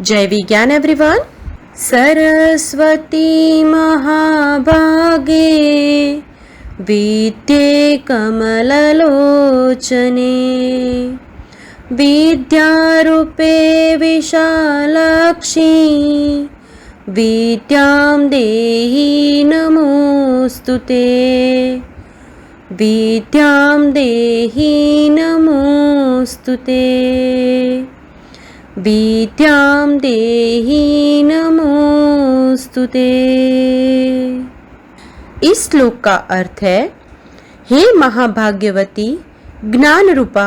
जय विज्ञान एवरीवन। सरस्वती महाभागे विद्ये कमललोचने विद्यारूपे विशालाक्षी विद्यां देहि नमोऽस्तुते विद्यां देहि नमोऽस्तुते विद्यां देहि नमोस्तुते। इस श्लोक का अर्थ है, हे महाभाग्यवती, ज्ञान रूपा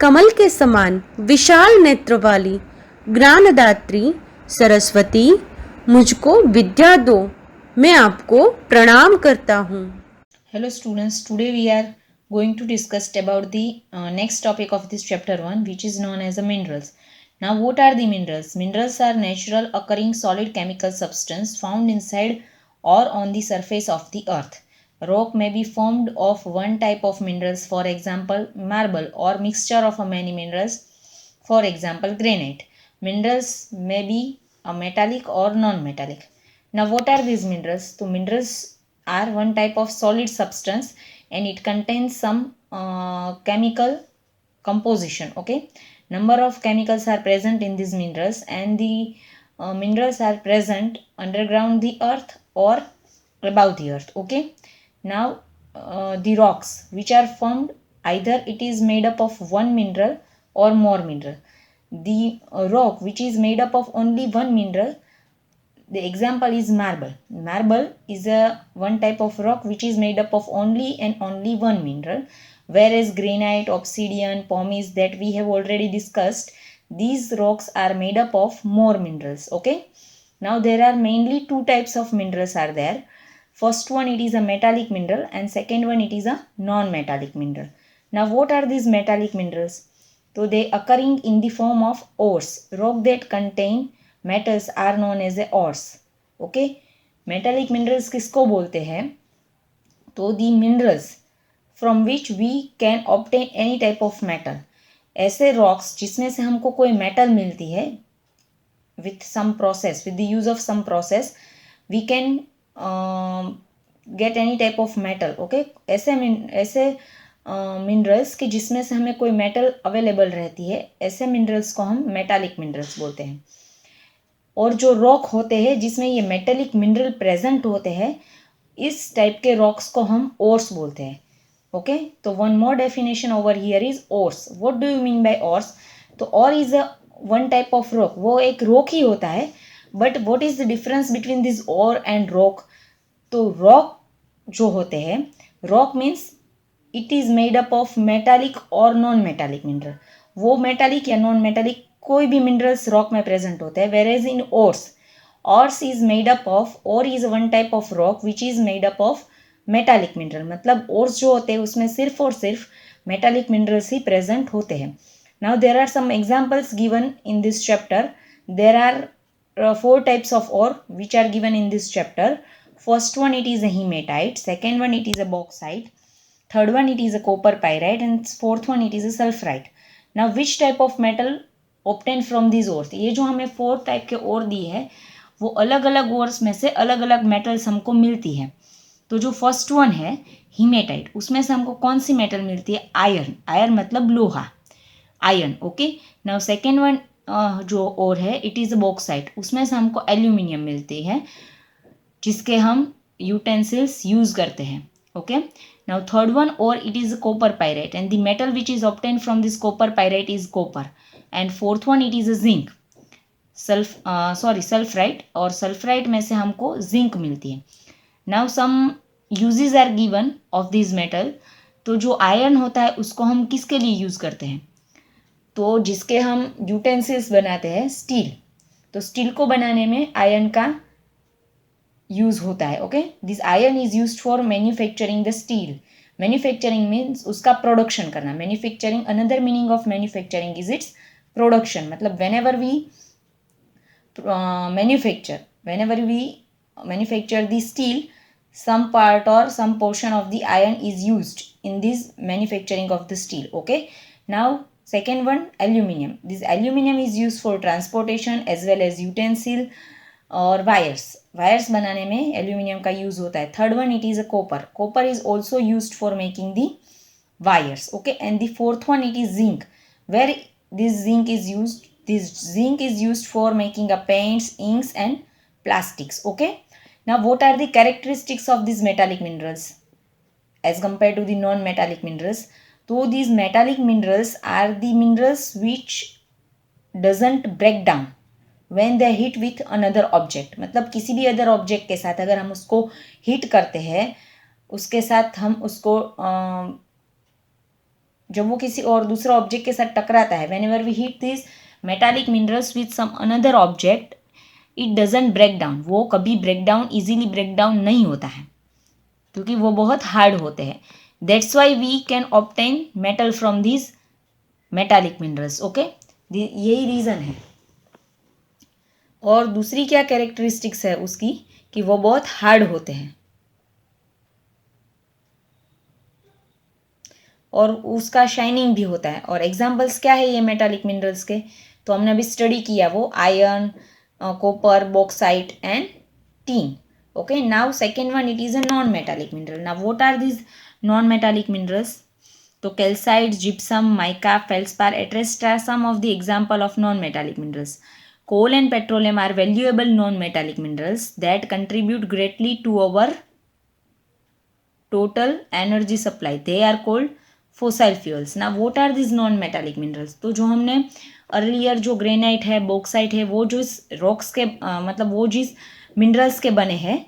कमल के समान विशाल नेत्र वाली ज्ञानदात्री सरस्वती, मुझको विद्या दो, मैं आपको प्रणाम करता हूँ। Hello students, today we are going to discuss about the next topic of this chapter 1, which is known as the minerals. Now, what are the minerals? Minerals are natural occurring solid chemical substance found inside or on the surface of the earth. Rock may be formed of one type of minerals, for example, marble, or mixture of many minerals, for example, granite. Minerals may be metallic or non-metallic. Now, what are these minerals? So, minerals are one type of solid substance and it contains some chemical composition. Okay, number of chemicals are present in these minerals, and the minerals are present underground the earth or above the earth. Okay, now the rocks which are formed, either it is made up of one mineral or more mineral. The rock which is made up of only one mineral, the example is marble. Marble is a one type of rock which is made up of only and only one mineral, whereas granite, obsidian, pumice that we have already discussed, these rocks are made up of more minerals. Okay, now there are mainly two types of minerals are there. First one, it is a metallic mineral, and second one, it is a non-metallic mineral. Now what are these metallic minerals? So they occurring in the form of ores. Rock that contain metals are known as a ores. Okay, metallic minerals किसको बोलते हैं? तो the minerals from which we can obtain any type of metal. ऐसे rocks जिसमें से हमको कोई metal मिलती है, with some process, with the use of some process, we can get any type of metal. Okay, ऐसे मिनरल्स कि जिसमें से हमें कोई मेटल अवेलेबल रहती है, ऐसे मिनरल्स को हम मेटालिक मिनरल्स बोलते हैं. और जो रॉक होते हैं जिसमें ये मेटेलिक मिनरल प्रेजेंट होते हैं, इस टाइप के रॉक्स को हम ओर्स बोलते हैं. ओके, तो one more definition over here is ores. What do you mean by ores? तो ore is a one type of rock. वो एक रॉक ही होता है, but what is the difference between this ore and rock? तो rock जो होते हैं, rock means it is made up of metallic और नॉन मेटालिक मिनरल. वो मेटालिक या नॉन मेटालिक कोई भी मिनरल्स रॉक में प्रेजेंट होते हैं. Whereas in ores is made up of, ore is one type of rock which is made up of metallic mineral. मतलब ores जो होते हैं उसमें सिर्फ और सिर्फ मेटालिक मिनरल्स ही प्रेजेंट होते हैं. Now there are some examples given in this chapter. There are 4 types of ore which are given in this chapter. First one, it is a hematite. Second one, it is a bauxite. Third one, it is a copper pyrite. And fourth one, it is a sulfurite. Now which type of metal obtained from these ores? ये जो हमें 4 type के ओर दी है, वो अलग अलग ores में से अलग अलग मेटल्स हमको मिलती है. तो जो फर्स्ट वन है हीमेटाइट, उसमें से हमको कौन सी मेटल मिलती है? आयरन. आयरन मतलब लोहा, iron. Okay, now second one जो ओर है, इट इज़ बॉक्साइट. उसमें से हमको एल्यूमिनियम मिलती है, जिसके हम यूटेंसिल्स यूज करते हैं. Okay, now third one ore it is copper pyrite, and the metal which is obtain from this copper pyrite is copper. And fourth one, it is a zinc. Sulphide, और sulphide में से हमको zinc मिलती है. Now some uses are given of this metal. तो जो iron होता है उसको हम किसके लिए यूज करते हैं? तो जिसके हम यूटेंसिल्स बनाते हैं, स्टील. तो स्टील को बनाने में आयरन का यूज होता है. Okay, this iron is used for manufacturing the steel. Manufacturing means उसका प्रोडक्शन करना. Manufacturing, another meaning of manufacturing is its production. मतलब whenever we manufacture the steel, some part or some portion of the iron is used in this manufacturing of the steel. Okay, now Second one, aluminium. This aluminium is used for transportation as well as utensil और wires बनाने में aluminium का use होता है. Third one, it is a copper is also used for making the wires. Okay, and the fourth one, it is zinc. Where this zinc is used, for making a paints, inks and plastics. Okay, now what are the characteristics of these metallic minerals as compared to the non-metallic minerals? So these metallic minerals are the minerals which doesn't break down when they hit with another object. मतलब किसी भी other object के साथ अगर हम उसको hit करते हैं, उसके साथ हम उसको जब वो किसी और दूसरा ऑब्जेक्ट के साथ टकराता है, whenever we hit this metallic minerals with some another object, it doesn't break down. वो कभी break down, easily break down नहीं होता है क्योंकि वो बहुत हार्ड होते हैं. That's why we can obtain metal from this metallic minerals. Okay, यही रीज़न है. और दूसरी क्या कैरेक्टरिस्टिक्स है उसकी कि वो बहुत हार्ड होते हैं और उसका शाइनिंग भी होता है. और एग्जाम्पल्स क्या है ये मेटालिक मिनरल्स के, तो हमने अभी स्टडी किया, वो iron, copper, bauxite and tin. Okay, now second one, it is a non metallic mineral. Now what are this non metallic minerals? तो कैल्साइट, जिप्सम, माइका, फेल्सपार, एट्रेस्टा, some of the example of non metallic minerals. Coal and petroleum are valuable non-metallic minerals that contribute greatly to our total energy supply. They are called fossil fuels. Now what are these non-metallic minerals? तो जो हमने earlier जो granite है, bauxite है, वो जो rocks के मतलब वो जिस मिनरल्स के बने हैं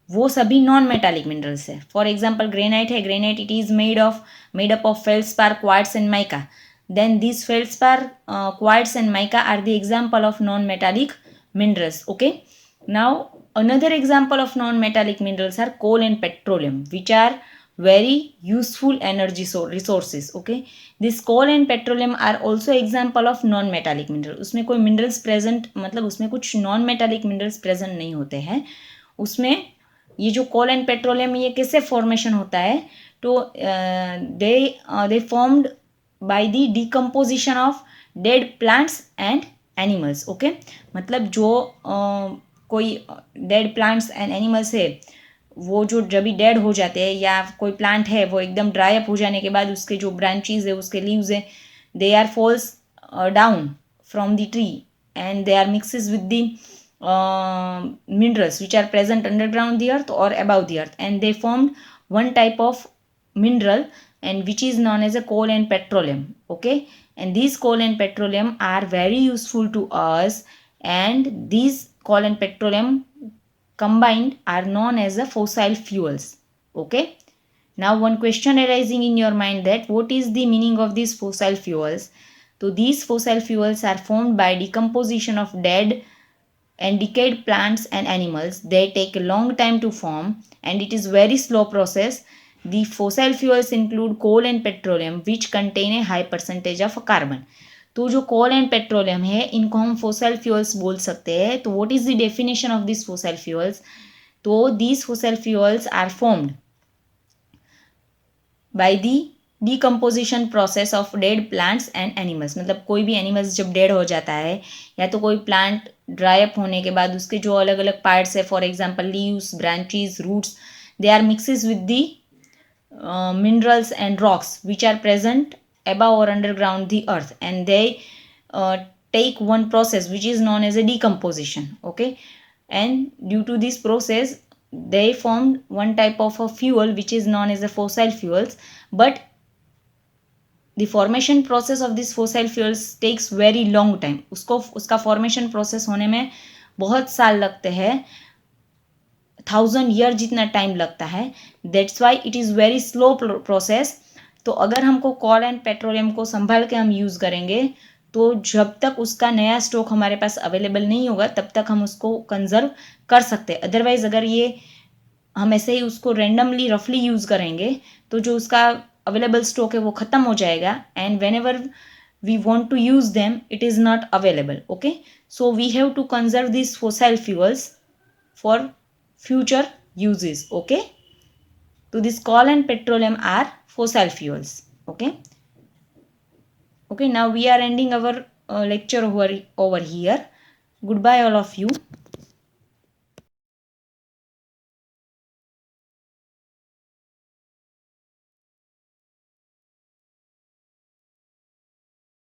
वो सभी नॉन मेटालिक मिनरल्स है. फॉर एग्जाम्पल ग्रेनाइट है, granite it is made up of feldspar, quartz and mica. Then these feldspar, quartz and mica are the example of non-metallic minerals. Okay, now another example of non-metallic minerals are coal and petroleum, which are very useful energy resources. Okay, this coal and petroleum are also example of non-metallic mineral. उसमें कोई minerals present, मतलब उसमें कुछ non-metallic minerals present नहीं होते हैं. उसमें ये जो coal and petroleum ये कैसे formation होता है, तो they formed by the decomposition of dead plants and animals. Okay, मतलब जो कोई डेड प्लांट्स एंड एनिमल्स है वो जो जब भी डेड हो जाते हैं या कोई प्लांट है वो एकदम ड्राई अप हो जाने के बाद उसके जो ब्रांचेस है, उसके लीव्स है, they are falls down from the tree and they are mixes with the minerals which are present underground the earth or above the earth, and they formed one type of mineral and which is known as a coal and petroleum. Okay, and these coal and petroleum are very useful to us, and these coal and petroleum combined are known as the fossil fuels. Okay, now one question arising in your mind, that what is the meaning of these fossil fuels? So these fossil fuels are formed by decomposition of dead and decayed plants and animals. They take a long time to form and it is very slow process. The fossil fuels include coal and petroleum which contain a high percentage of carbon. तो जो कोल and petroleum है इनको हम fossil fuels बोल सकते हैं. तो what is the definition of this fossil fuels? तो these fossil fuels are formed by the decomposition process of dead plants and animals. मतलब कोई भी एनिमल्स जब डेड हो जाता है या तो कोई प्लांट ड्राई अप होने के बाद उसके जो अलग अलग पार्ट्स है, for example leaves, branches, roots, they are mixes with the minerals and rocks which are present above or underground the earth, and they take one process which is known as a decomposition. Okay, and due to this process they formed one type of a fuel which is known as the fossil fuels. But the formation process of this fossil fuels takes very long time. उसका formation process होने में बहुत साल लगते हैं, 1000 year जितना time लगता है. That's why it is very slow process. तो अगर हमको कोल एंड पेट्रोलियम को संभाल के हम यूज़ करेंगे तो जब तक उसका नया स्टॉक हमारे पास अवेलेबल नहीं होगा तब तक हम उसको कंजर्व कर सकते हैं. अदरवाइज अगर ये हम ऐसे ही उसको रेंडमली रफली यूज़ करेंगे तो जो उसका अवेलेबल स्टॉक है वो ख़त्म हो जाएगा, and whenever we want to use them it is not available. Okay, so we have to conserve this fossil fuels for future uses. Okay, so this coal and petroleum are fossil fuels. Okay, Okay, now we are ending our lecture over here. Goodbye all of you.